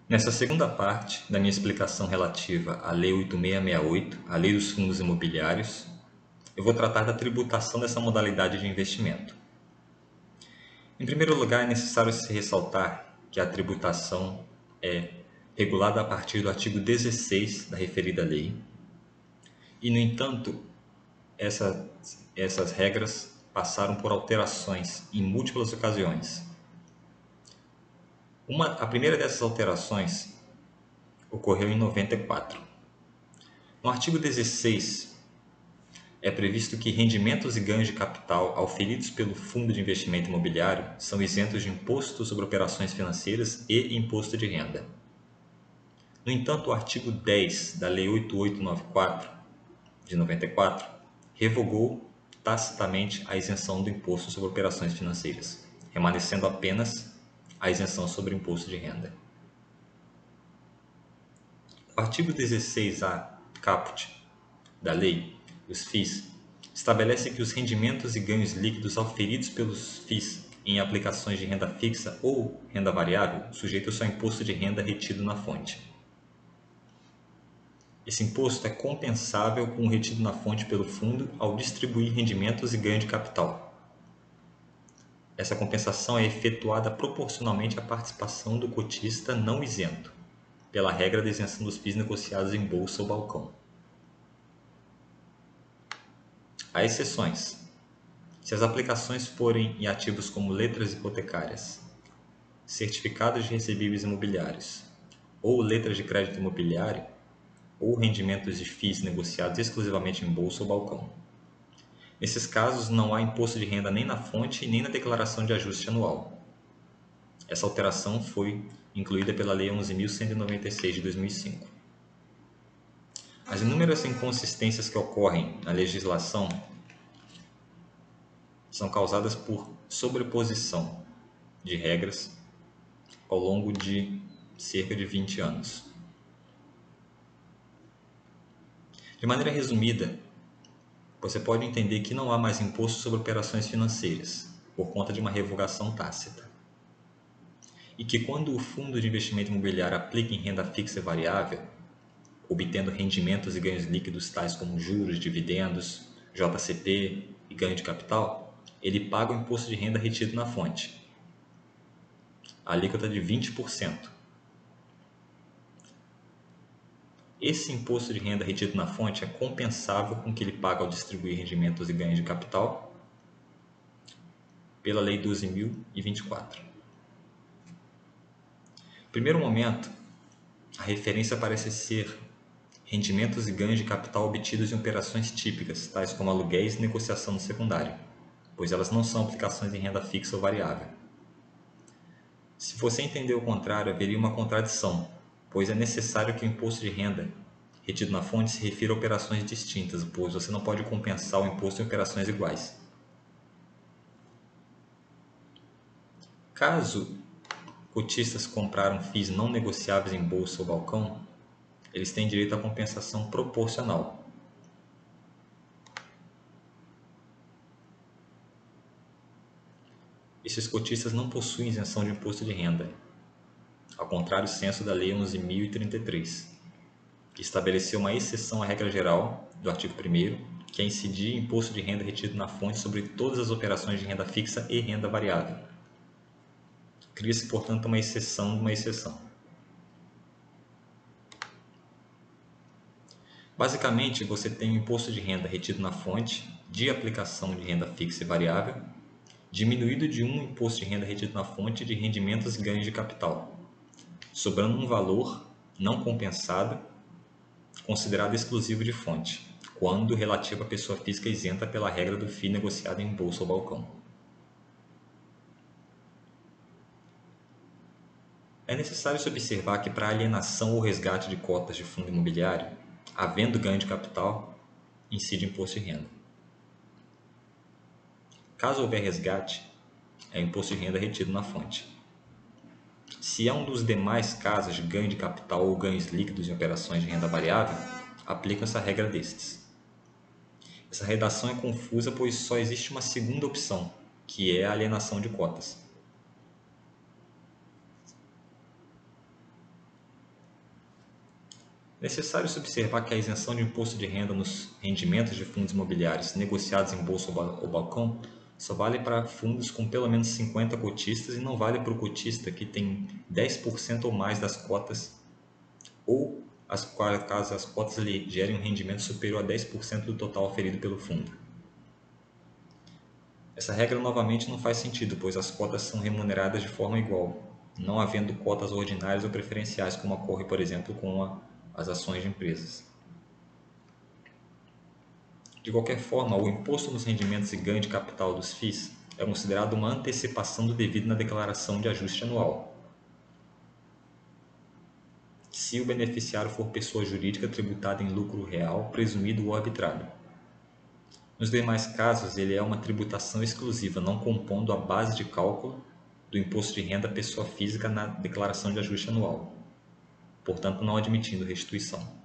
Nessa segunda parte da minha explicação relativa à Lei 8668, a Lei dos Fundos Imobiliários, eu vou tratar da tributação dessa modalidade de investimento. Em primeiro lugar, é necessário se ressaltar que a tributação é regulada a partir do artigo 16 da referida lei e, no entanto, essas regras passaram por alterações em múltiplas ocasiões. A primeira dessas alterações ocorreu em 94. No artigo 16, é previsto que rendimentos e ganhos de capital auferidos pelo Fundo de Investimento Imobiliário são isentos de imposto sobre operações financeiras e imposto de renda. No entanto, o artigo 10 da Lei 8894, de 94, revogou tacitamente a isenção do imposto sobre operações financeiras, remanescendo apenas a isenção sobre imposto de renda. O artigo 16A, caput, da lei, os FIIs, estabelece que os rendimentos e ganhos líquidos auferidos pelos FIIs em aplicações de renda fixa ou renda variável sujeitos ao imposto de renda retido na fonte. Esse imposto é compensável com o retido na fonte pelo fundo ao distribuir rendimentos e ganho de capital. Essa compensação é efetuada proporcionalmente à participação do cotista não isento, pela regra da isenção dos FIIs negociados em bolsa ou balcão. Há exceções. Se as aplicações forem em ativos como letras hipotecárias, certificados de recebíveis imobiliários ou letras de crédito imobiliário, ou rendimentos de FIIs negociados exclusivamente em bolsa ou balcão. Nesses casos, não há imposto de renda nem na fonte nem na declaração de ajuste anual. Essa alteração foi incluída pela Lei 11.196 de 2005. As inúmeras inconsistências que ocorrem na legislação são causadas por sobreposição de regras ao longo de cerca de 20 anos. De maneira resumida, você pode entender que não há mais imposto sobre operações financeiras, por conta de uma revogação tácita. E que quando o fundo de investimento imobiliário aplica em renda fixa e variável, obtendo rendimentos e ganhos líquidos tais como juros, dividendos, JCP e ganho de capital, ele paga o imposto de renda retido na fonte, a alíquota de 20%. Esse imposto de renda retido na fonte é compensável com o que ele paga ao distribuir rendimentos e ganhos de capital pela Lei 12.024. No primeiro momento, a referência parece ser rendimentos e ganhos de capital obtidos em operações típicas, tais como aluguéis e negociação no secundário, pois elas não são aplicações em renda fixa ou variável. Se você entender o contrário, haveria uma contradição, pois é necessário que o imposto de renda retido na fonte se refira a operações distintas, pois você não pode compensar o imposto em operações iguais. Caso cotistas compraram FIIs não negociáveis em bolsa ou balcão, eles têm direito à compensação proporcional. Esses cotistas não possuem isenção de imposto de renda, ao contrário do censo da Lei 11.033, que estabeleceu uma exceção à regra geral do artigo 1º, que é incidir imposto de renda retido na fonte sobre todas as operações de renda fixa e renda variável. Cria-se, portanto, uma exceção de uma exceção. Basicamente, você tem o imposto de renda retido na fonte de aplicação de renda fixa e variável, diminuído de um imposto de renda retido na fonte de rendimentos e ganhos de capital, sobrando um valor não compensado, considerado exclusivo de fonte, quando relativo à pessoa física isenta pela regra do FII negociado em bolsa ou balcão. É necessário se observar que para a alienação ou resgate de cotas de fundo imobiliário, havendo ganho de capital, incide imposto de renda. Caso houver resgate, é imposto de renda retido na fonte. Se é um dos demais casos de ganho de capital ou ganhos líquidos em operações de renda variável, aplica-se a regra destes. Essa redação é confusa, pois só existe uma segunda opção, que é a alienação de cotas. É necessário se observar que a isenção de imposto de renda nos rendimentos de fundos imobiliários negociados em bolsa ou balcão só vale para fundos com pelo menos 50 cotistas e não vale para o cotista que tem 10% ou mais das cotas ou caso as cotas lhe gerem um rendimento superior a 10% do total oferido pelo fundo. Essa regra novamente não faz sentido, pois as cotas são remuneradas de forma igual, não havendo cotas ordinárias ou preferenciais, como ocorre, por exemplo, com as ações de empresas. De qualquer forma, o imposto nos rendimentos e ganho de capital dos FIIs é considerado uma antecipação do devido na declaração de ajuste anual, se o beneficiário for pessoa jurídica tributada em lucro real, presumido ou arbitrado. Nos demais casos, ele é uma tributação exclusiva, não compondo a base de cálculo do imposto de renda à pessoa física na declaração de ajuste anual, portanto não admitindo restituição.